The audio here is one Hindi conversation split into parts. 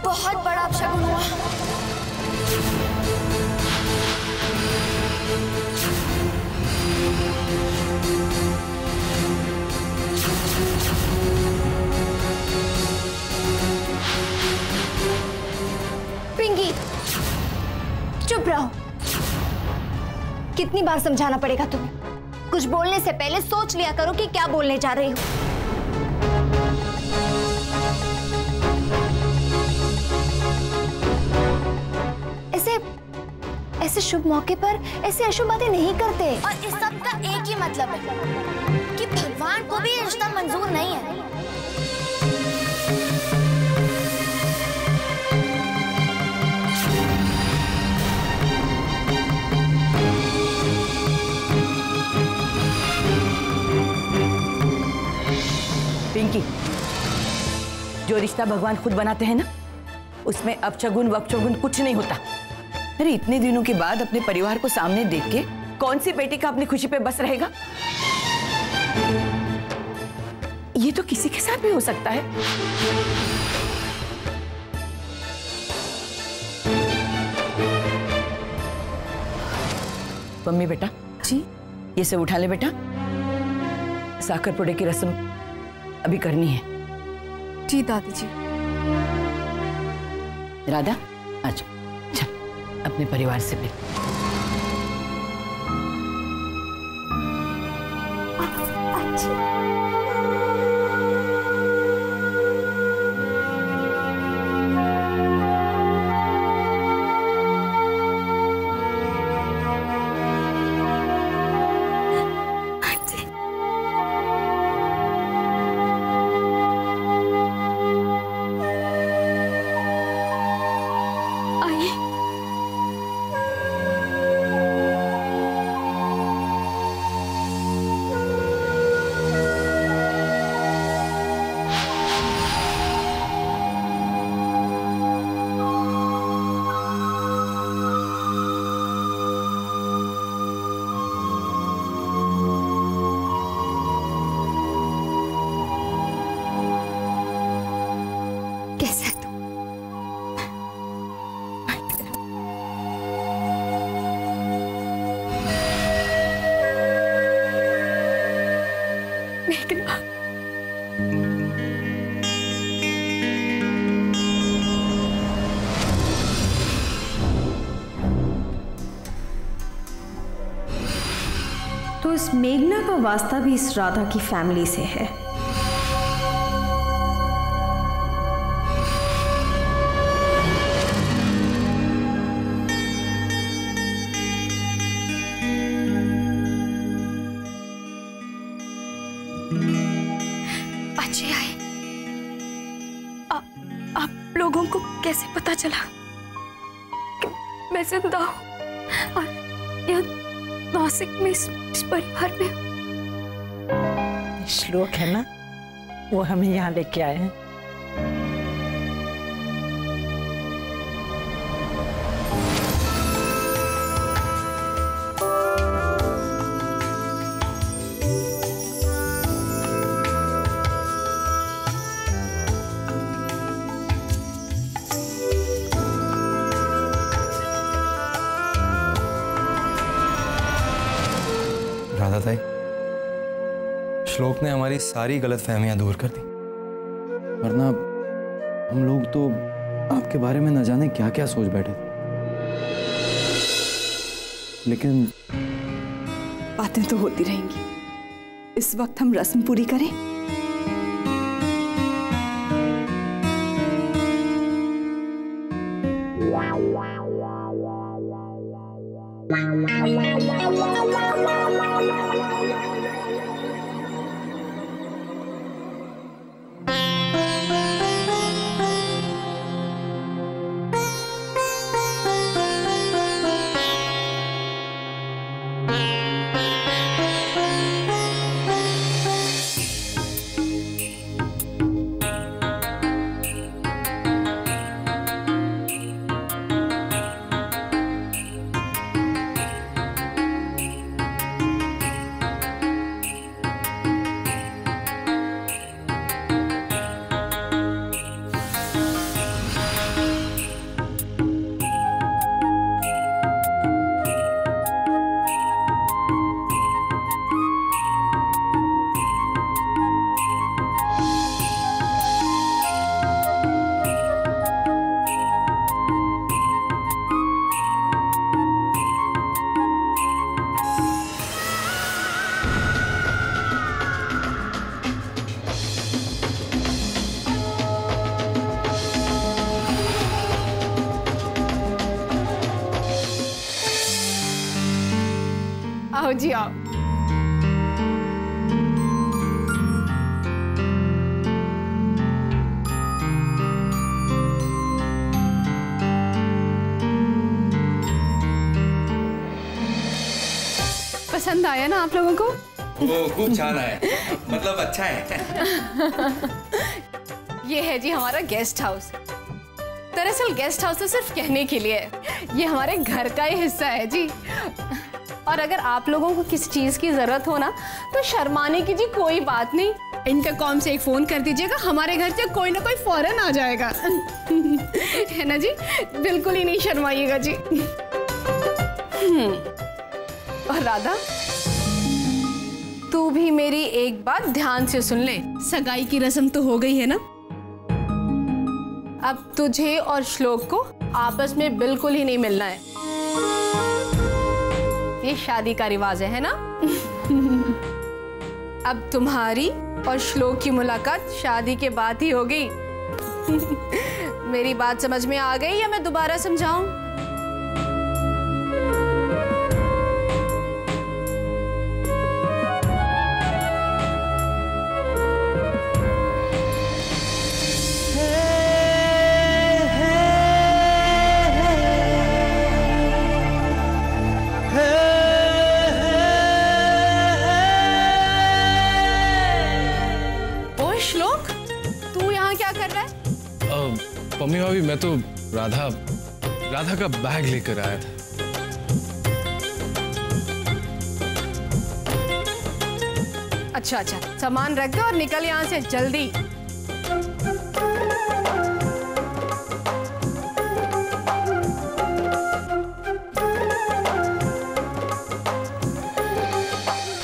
बहुत बड़ा अपशगुन हुआ। पिंकी, चुप रहो। कितनी बार समझाना पड़ेगा तुम्हें? कुछ बोलने से पहले सोच लिया करो कि क्या बोलने जा रही हो। ऐसे शुभ मौके पर ऐसे अशुभ बातें नहीं करते। और इस सब का एक ही मतलब है कि भगवान को भी ये रिश्ता मंजूर नहीं है। पिंकी, जो रिश्ता भगवान खुद बनाते हैं ना, उसमें अपशगुन वपशगुन कुछ नहीं होता। अरे इतने दिनों के बाद अपने परिवार को सामने देख के कौन सी बेटी का अपनी खुशी पे बस रहेगा? ये तो किसी के साथ भी हो सकता है। मम्मी बेटा जी, ये सब उठा ले बेटा। साकर पुड़े की रस्म अभी करनी है। जी दादी जी। राधा अच्छा चल अपने परिवार से मिल। तो इस मेघना का वास्ता भी इस राधा की फैमिली से है। अच्छे आए। आप लोगों को कैसे पता चला कि मैं जिंदा हूँ और यह नासिक में इस परिवार में? श्लोक है ना, वो हमें यहाँ लेके आए हैं। राधा ताई, श्लोक ने हमारी सारी गलतफहमियां दूर कर दी, वरना हम लोग तो आपके बारे में न जाने क्या क्या सोच बैठे थे। लेकिन बातें तो होती रहेंगी। इस वक्त हम रस्म पूरी करें। जी आओ। पसंद आया ना आप लोगों को? वो खूब छान है, मतलब अच्छा है। ये है जी हमारा गेस्ट हाउस। दरअसल गेस्ट हाउस तो सिर्फ कहने के लिए है, ये हमारे घर का ही हिस्सा है जी। और अगर आप लोगों को किसी चीज की जरूरत हो ना तो शर्माने की जी कोई बात नहीं, इंटरकॉम से एक फोन कर दीजिएगा, हमारे घर से कोई ना कोई फौरन आ जाएगा। है ना जी, बिल्कुल ही नहीं शर्माइएगा जी। और राधा, तू भी मेरी एक बात ध्यान से सुन ले। सगाई की रस्म तो हो गई है ना, अब तुझे और श्लोक को आपस में बिल्कुल ही नहीं मिलना है। ये शादी का रिवाज है ना? अब तुम्हारी और श्लोक की मुलाकात शादी के बाद ही होगी। मेरी बात समझ में आ गई या मैं दोबारा समझाऊं? मम्मी भाभी, मैं तो राधा का बैग लेकर आया था। अच्छा, सामान रख दो और निकल यहाँ से जल्दी।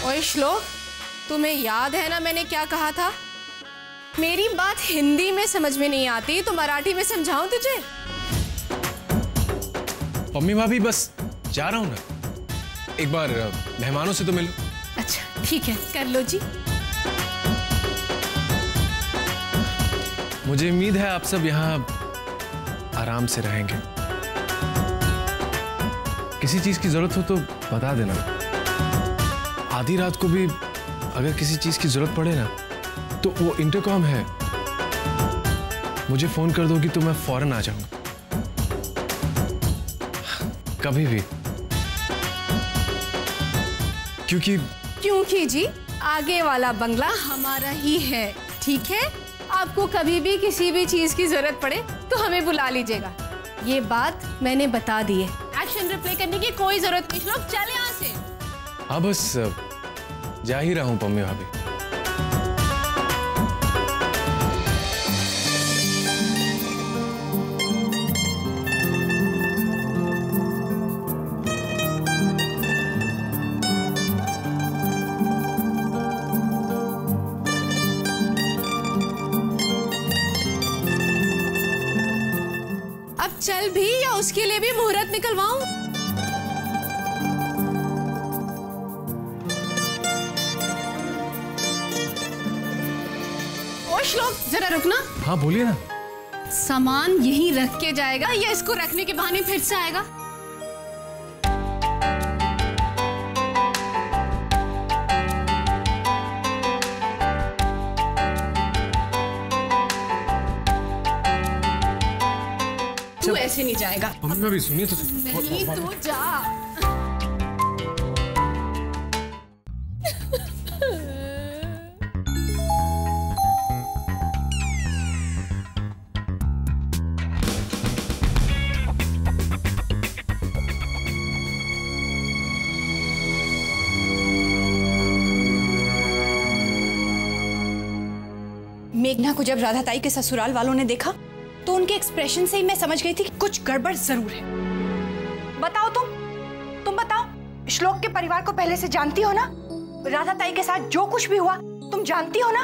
ओए श्लोक, तुम्हें याद है ना मैंने क्या कहा था? मेरी बात हिंदी में समझ में नहीं आती तो मराठी में समझाऊं तुझे? मम्मी भाभी, बस जा रहा हूं ना, एक बार मेहमानों से तो मिलो। अच्छा ठीक है, कर लो जी। मुझे उम्मीद है आप सब यहाँ आराम से रहेंगे। किसी चीज की जरूरत हो तो बता देना। आधी रात को भी अगर किसी चीज की जरूरत पड़े ना तो वो इंटरकॉम है, मुझे फोन कर दोगी तो मैं फौरन आ जाऊंगा, कभी भी। क्योंकि जी आगे वाला बंगला हमारा ही है, ठीक है? आपको कभी भी किसी भी चीज की जरूरत पड़े तो हमें बुला लीजिएगा। ये बात मैंने बता दी है। एक्शन रिप्ले करने की कोई जरूरत नहीं। लोग चले यहाँ से। हाँ, बस जा ही रहा हूं मम्मी भाभी। चल भी या उसके लिए भी मुहूर्त निकलवाऊं? ओ श्लोक, जरा रुकना। हाँ बोलिए ना। सामान यहीं रख के जाएगा या इसको रखने के बहाने फिर से आएगा? तू ऐसे नहीं जाएगा। मम्मी भी सुनिए तो। नहीं, तू जा। मेघना को जब राधा ताई के ससुराल वालों ने देखा तो उनके एक्सप्रेशन से ही मैं समझ गई थी कि कुछ गड़बड़ जरूर है। बताओ तुम बताओ, श्लोक के परिवार को पहले से जानती हो ना? राधा ताई के साथ जो कुछ भी हुआ तुम जानती हो ना?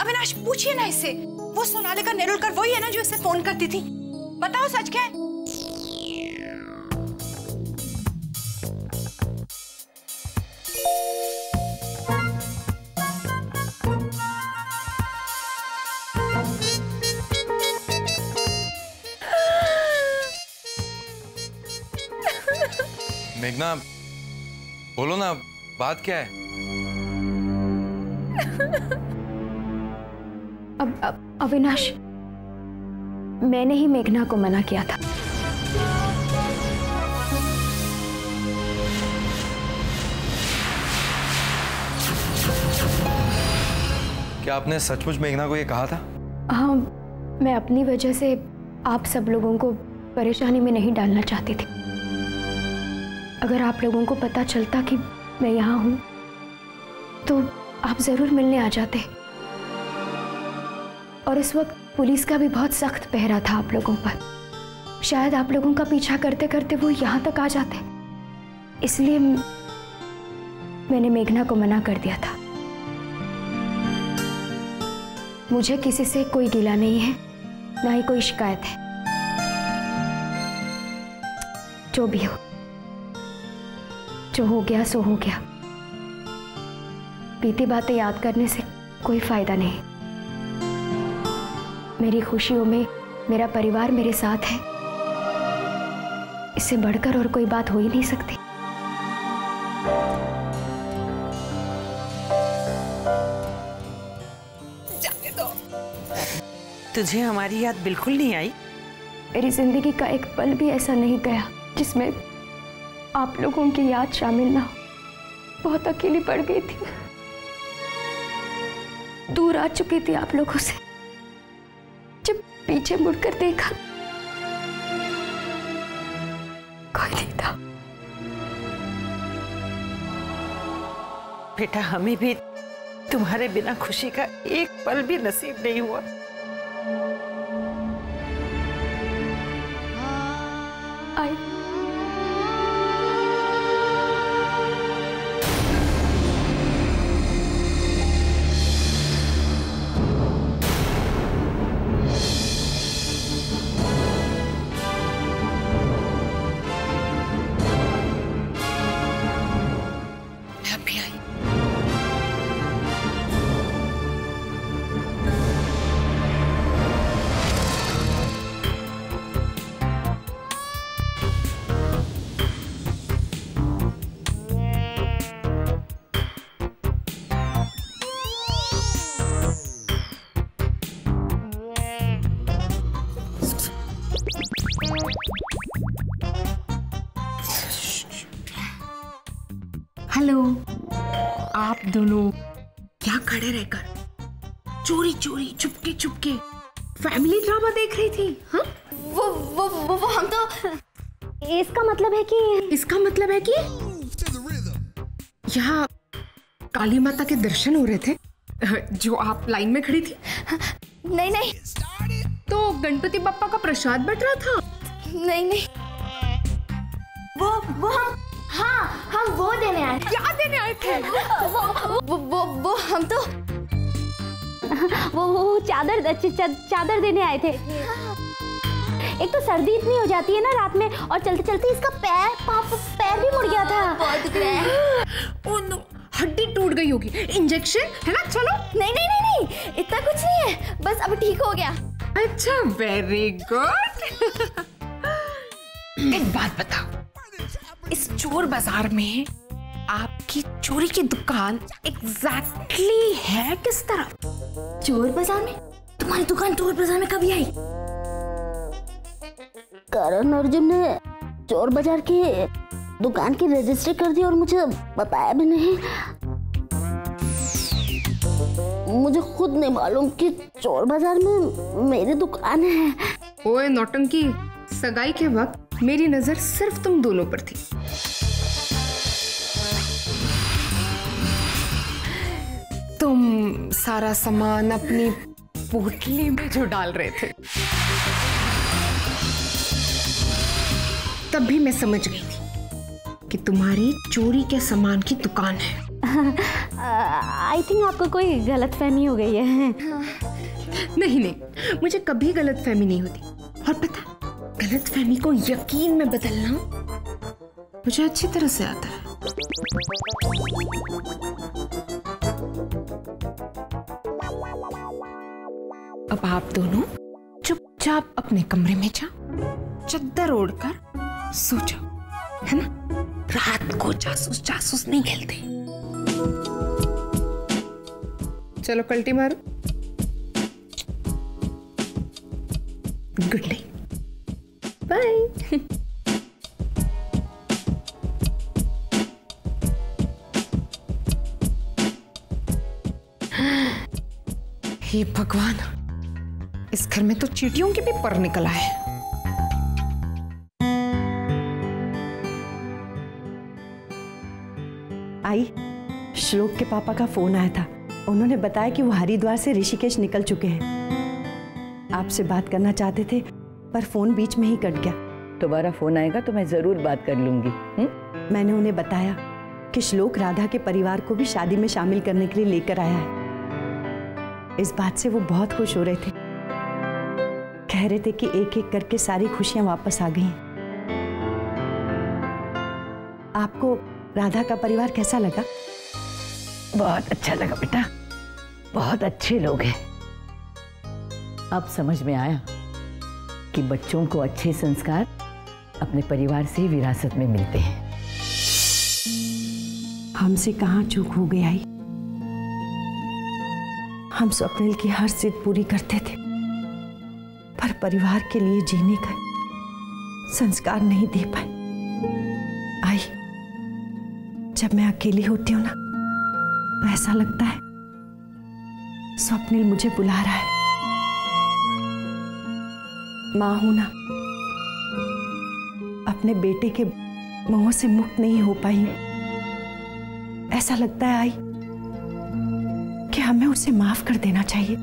अविनाश, पूछिए ना इससे। वो सोनालिका नेरुलकर वही है ना जो इससे फोन करती थी? बताओ सच क्या है? मेघना, बोलो ना, बात क्या है? अब अविनाश, मैंने ही मेघना को मना किया था। क्या आपने सचमुच मेघना को ये कहा था? हाँ, मैं अपनी वजह से आप सब लोगों को परेशानी में नहीं डालना चाहती थी। अगर आप लोगों को पता चलता कि मैं यहाँ हूँ तो आप जरूर मिलने आ जाते। और उस वक्त पुलिस का भी बहुत सख्त पहरा था आप लोगों पर। शायद आप लोगों का पीछा करते करते वो यहाँ तक आ जाते, इसलिए मैंने मेघना को मना कर दिया था। मुझे किसी से कोई गिला नहीं है, ना ही कोई शिकायत है। जो भी हो, जो हो गया सो हो गया। बीती बातें याद करने से कोई फायदा नहीं। मेरी खुशियों में मेरा परिवार मेरे साथ है, इससे बढ़कर और कोई बात हो ही नहीं सकती। तुझे हमारी याद बिल्कुल नहीं आई? मेरी जिंदगी का एक पल भी ऐसा नहीं गया जिसमें आप लोगों की याद शामिल ना हो। बहुत अकेली पड़ गई थी, दूर आ चुकी थी आप लोगों से। जब पीछे मुड़कर देखा, कोई नहीं था। बेटा, हमें भी तुम्हारे बिना खुशी का एक पल भी नसीब नहीं हुआ। आई हेलो, आप दोनों क्या खड़े रहकर चोरी चोरी चुपके चुपके फैमिली ड्रामा देख रही थी? हाँ, वो हम तो इसका मतलब है कि यहाँ काली माता के दर्शन हो रहे थे जो आप लाइन में खड़ी थी। नहीं तो गणपति बप्पा का प्रसाद बट रहा था। नहीं वो हम वो देने आए। क्या देने आए थे? वो हम तो वो चादर देने आए थे। एक तो सर्दी इतनी हो जाती है ना रात में, और चलते चलते इसका पैर भी मुड़ गया था। बहुत दुख रहा है। ओह नो, हड्डी टूट गई होगी। इंजेक्शन है ना? चलो। नहीं, इतना कुछ नहीं है, बस अब ठीक हो गया। अच्छा, वेरी गुड। एक बात बताओ, इस चोर बाजार में आपकी चोरी की दुकान एग्जैक्टली है किस तरफ? चोर बाजार में? तुम्हारी दुकान चोर बाजार में कभी आई? करण अर्जुन ने चोर बाजार की दुकान की रजिस्ट्री कर दी और मुझे बताया भी नहीं। मुझे खुद नहीं मालूम कि चोर बाजार में मेरी दुकान है। ओए नौटंकी, सगाई के वक्त मेरी नजर सिर्फ तुम दोनों पर थी। तुम सारा सामान अपनी पोटली में जो डाल रहे थे, तब भी मैं समझ गई थी कि तुम्हारी चोरी के सामान की दुकान है। आई थिंक आपको कोई गलतफहमी हो गई है। नहीं, मुझे कभी गलतफहमी नहीं होती। और पता, गलतफहमी को यकीन में बदलना मुझे अच्छी तरह से आता है। अब आप दोनों चुपचाप अपने कमरे में जाओ, चद्दर ओढ़कर सो जाओ। है ना? रात को जासूस जासूस नहीं खेलते। चलो कल्टी मारो। Good night. बाय। हे भगवान, इस घर में तो चींटियों के भी पर निकला है। आई, श्लोक के पापा का फोन आया था। उन्होंने बताया कि वो हरिद्वार से ऋषिकेश निकल चुके हैं। आपसे बात करना चाहते थे पर फोन बीच में ही कट गया। दोबारा फोन आएगा तो मैं जरूर बात कर लूंगी। मैंने उन्हें बताया कि श्लोक राधा के परिवार को भी शादी में शामिल करने के लिए लेकर आया है। इस बात से वो बहुत खुश हो रहे थे। कह रहे थे कि एक एक करके सारी खुशियां वापस आ गई हैं। आपको राधा का परिवार कैसा लगा? बहुत अच्छा लगा बेटा, बहुत अच्छे लोग हैं। अब समझ में आया कि बच्चों को अच्छे संस्कार अपने परिवार से विरासत में मिलते हैं। हमसे कहाँ चूक हो गई आई। हम स्वप्निल की हर जिद पूरी करते थे पर परिवार के लिए जीने का संस्कार नहीं दे पाए। आई, जब मैं अकेली होती हूं ना तो ऐसा लगता है स्वप्निल मुझे बुला रहा है। मां हूं ना, अपने बेटे के मोह से मुक्त नहीं हो पाई। ऐसा लगता है आई कि हमें उसे माफ कर देना चाहिए।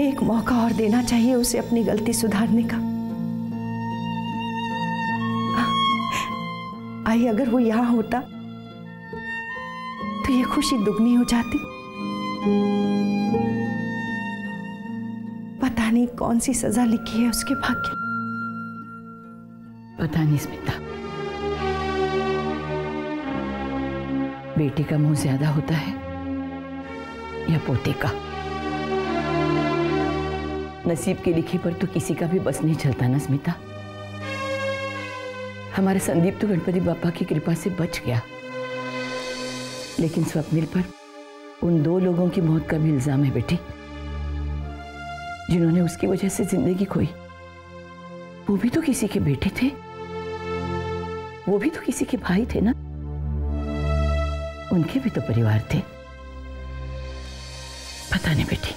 एक मौका और देना चाहिए उसे अपनी गलती सुधारने का। आई, अगर वो यहां होता तो ये खुशी दुगनी हो जाती। पता नहीं कौन सी सजा लिखी है उसके भाग्य। पता नहीं स्मिता, बेटे का मुंह ज्यादा होता है या पोते का। नसीब के लिखे पर तो किसी का भी बस नहीं चलता ना स्मिता। हमारे संदीप तो गणपति बापा की कृपा से बच गया, लेकिन स्वप्निल पर उन 2 लोगों की मौत का भी इल्जाम है बेटी, जिन्होंने उसकी वजह से जिंदगी खोई। वो भी तो किसी के बेटे थे, वो भी तो किसी के भाई थे ना, उनके भी तो परिवार थे। पता नहीं बेटी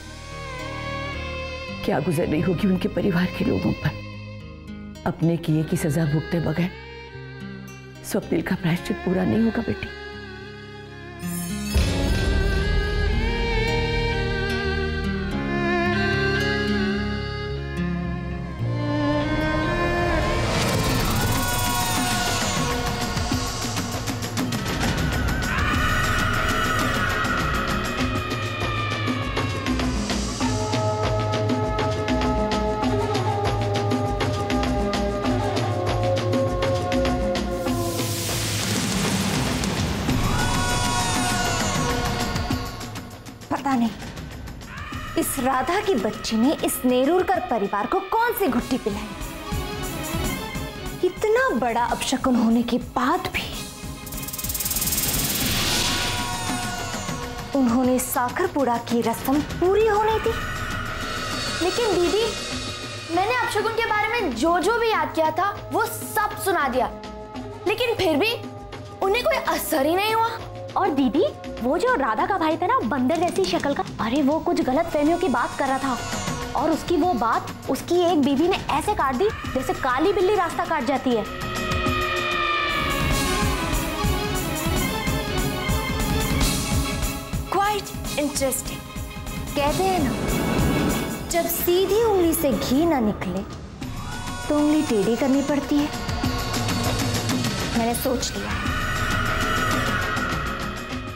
क्या गुजर रही होगी उनके परिवार के लोगों पर। अपने किए की सजा भुगते बगैर स्वप्निल का प्रायश्चित पूरा नहीं होगा बेटी। पता नहीं इस राधा की बच्ची ने इस नेरूरकर परिवार को कौन सी घुट्टी पिलाई। इतना बड़ा अपशकुन होने के बाद भी उन्होंने साखरपुड़ा की रस्म पूरी होने दी। लेकिन दीदी, मैंने अपशकुन के बारे में जो जो भी याद किया था वो सब सुना दिया, लेकिन फिर भी उन्हें कोई असर ही नहीं हुआ। और दीदी, वो जो राधा का भाई था ना, बंदर जैसी शक्ल का, अरे वो कुछ गलत फहमियों की बात कर रहा था और उसकी वो बात उसकी एक बीवी ने ऐसे काट दी जैसे काली बिल्ली रास्ता काट जाती है। Quite interesting. कहते हैं ना, जब सीधी उंगली से घी ना निकले तो उंगली टेढ़ी करनी पड़ती है। मैंने सोच लिया,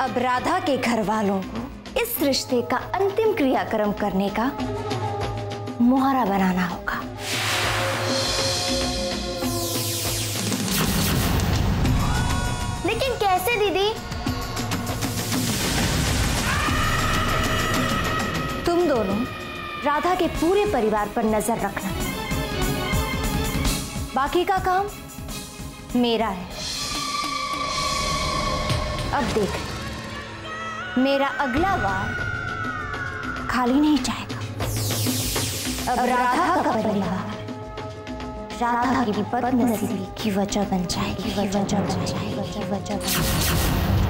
अब राधा के घर वालों को इस रिश्ते का अंतिम क्रियाक्रम करने का मुहरा बनाना होगा। लेकिन कैसे दीदी? तुम दोनों राधा के पूरे परिवार पर नजर रखना, बाकी का काम मेरा है। अब देख, मेरा अगला वार खाली नहीं जाएगा। अब राधा का परिवार राधा की बदनसीबी की वजह बन जाएगी, वजह बन जाएगी, वजह बन जाएगी।